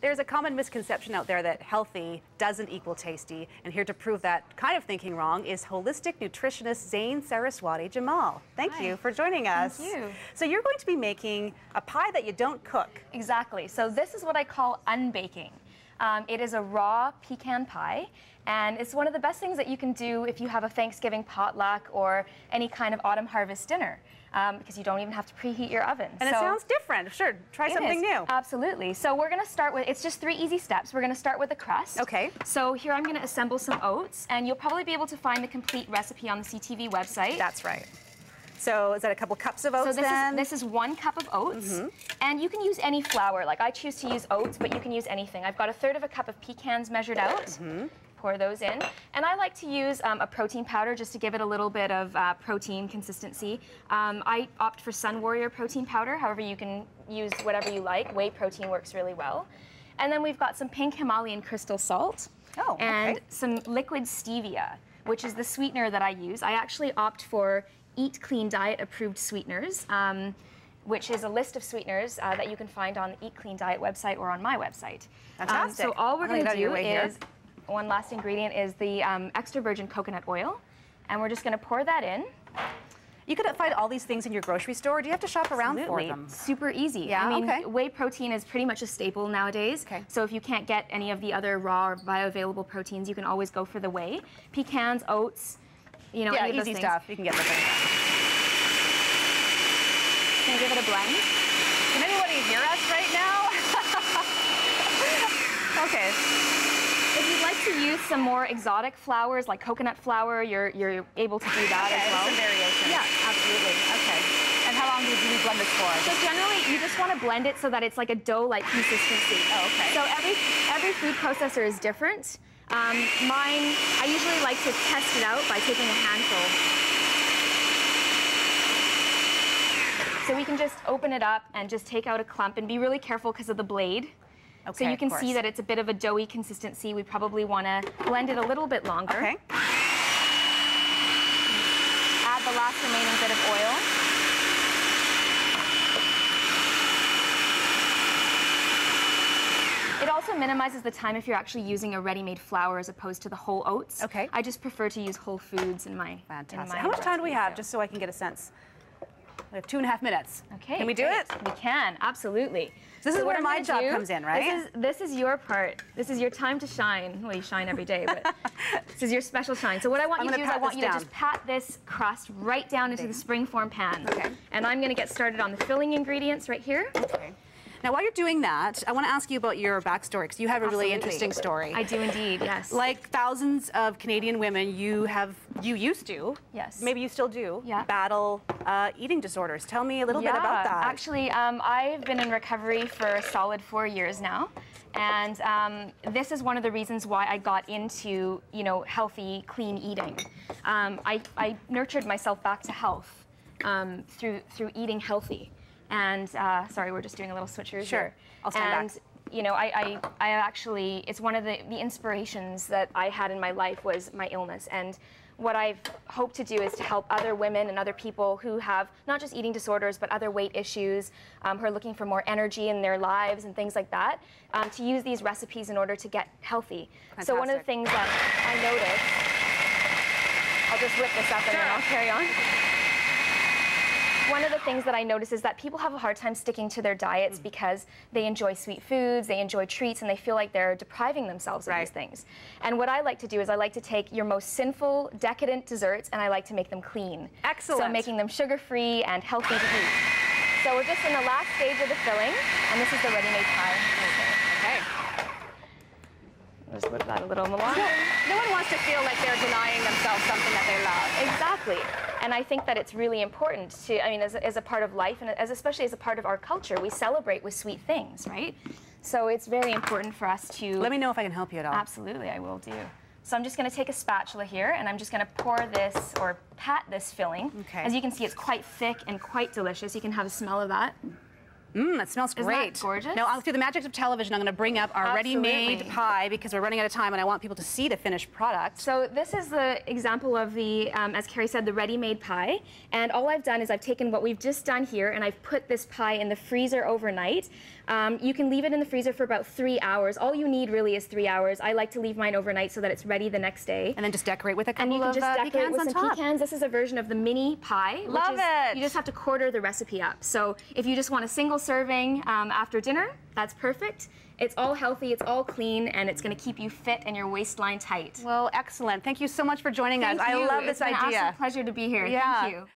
There's a common misconception out there that healthy doesn't equal tasty, and here to prove that kind of thinking wrong is holistic nutritionist Zain Saraswati Jamal. Thank you for joining us. Thank you. So you're going to be making a pie that you don't cook. Exactly. So this is what I call unbaking. It is a raw pecan pie, and it's one of the best things that you can do if you have a Thanksgiving potluck or any kind of autumn harvest dinner, because you don't even have to preheat your oven. And it sounds different. Sure, try something new. Absolutely. So we're going to start with, it's just 3 easy steps. We're going to start with the crust. Okay. So here I'm going to assemble some oats, and you'll probably be able to find the complete recipe on the CTV website. That's right. So is that a couple cups of oats then? This is 1 cup of oats, and you can use any flour. Like I choose to use oats, but you can use anything. I've got 1/3 of a cup of pecans measured out. Pour those in, and I like to use a protein powder just to give it a little bit of protein consistency. I opt for Sun Warrior protein powder. However, you can use whatever you like. Whey protein works really well. And then we've got some pink Himalayan crystal salt and some liquid stevia, which is the sweetener that I use. I actually opt for Eat Clean Diet approved sweeteners, which is a list of sweeteners that you can find on the Eat Clean Diet website or on my website. Fantastic. So all we're going to do is, one last ingredient is the extra virgin coconut oil, and we're just going to pour that in. You could find all these things in your grocery store. Do you have to shop around for them? Super easy. Yeah, I mean, whey protein is pretty much a staple nowadays. So if you can't get any of the other raw or bioavailable proteins, you can always go for the whey. Pecans, oats, you know, any of those easy things. stuff. You can get them. Gonna give it a blend. Can anybody hear us right now? Okay. If you'd like to use some more exotic flours, like coconut flour, you're able to do that as well. Some variation. Yeah, absolutely. Okay. And how long do you blend this for? So generally, you just want to blend it so that it's like a dough-like consistency. Oh, okay. So every food processor is different. Mine, I usually like to test it out by taking a handful. So we can just open it up and just take out a clump and be really careful because of the blade. So you can see that it's a bit of a doughy consistency. We probably want to blend it a little bit longer. Okay. Add the last remaining bit of oil. It also minimizes the time if you're actually using a ready-made flour as opposed to the whole oats. Okay. I just prefer to use whole foods in my Fantastic. How much time do we have, just so I can get a sense? We have 2.5 minutes. Okay. Can we do it? We can, absolutely. This is where my job comes in, right? This is your part. This is your time to shine. Well, you shine every day, but this is your special shine. So what I want you to do is I want you to just pat this crust right down into the springform pan. Okay. And I'm going to get started on the filling ingredients right here. Okay. Now, while you're doing that, I want to ask you about your backstory, because you have a really interesting story. I do indeed, yes. Like thousands of Canadian women, you used to, maybe you still do, battle eating disorders. Tell me a little bit about that. Actually, I've been in recovery for a solid 4 years now. And this is one of the reasons why I got into, you know, healthy, clean eating. I nurtured myself back to health through eating healthy. And sorry, we're just doing a little switcheroo here. I'll stand back. You know, I actually, it's one of the inspirations that I had in my life was my illness. And what I've hoped to do is to help other women and other people who have not just eating disorders, but other weight issues, who are looking for more energy in their lives and things like that, to use these recipes in order to get healthy. Fantastic. So one of the things that I noticed, I'll just whip this up and then I'll carry on. One of the things that I notice is that people have a hard time sticking to their diets because they enjoy sweet foods, they enjoy treats, and they feel like they're depriving themselves of these things. And what I like to do is I like to take your most sinful, decadent desserts, and I like to make them clean. Excellent. So making them sugar-free and healthy to eat. So we're just in the last stage of the filling, and this is the ready-made pie. Okay. Just whip that a little along. No one wants to feel like they're denying themselves something that they love. Exactly. And I think that it's really important to, I mean, as a part of life, and especially as a part of our culture, we celebrate with sweet things, right? So it's very important for us to... Let me know if I can help you at all. Absolutely, I will do. So I'm just going to take a spatula here, and I'm just going to pour this, or pat this filling. Okay. As you can see, it's quite thick and quite delicious. You can have a smell of that. That smells great. Isn't that gorgeous? Now, through the magic of television, I'm going to bring up our ready-made pie because we're running out of time and I want people to see the finished product. So this is the example of the, as Keri said, the ready-made pie. And all I've done is I've taken what we've just done here and I've put this pie in the freezer overnight You can leave it in the freezer for about 3 hours. All you need really is 3 hours. I like to leave mine overnight so that it's ready the next day. And then just decorate with a couple and you can of just decorate pecans with on some top. pecans. This is a version of the mini pie. Love it. You just have to quarter the recipe up. So if you just want a single serving after dinner, that's perfect. It's all healthy, it's all clean, and it's going to keep you fit and your waistline tight. Well, excellent. Thank you so much for joining us. Thank you. I love this idea. idea. It's been an absolute pleasure to be here. Yeah. Thank you.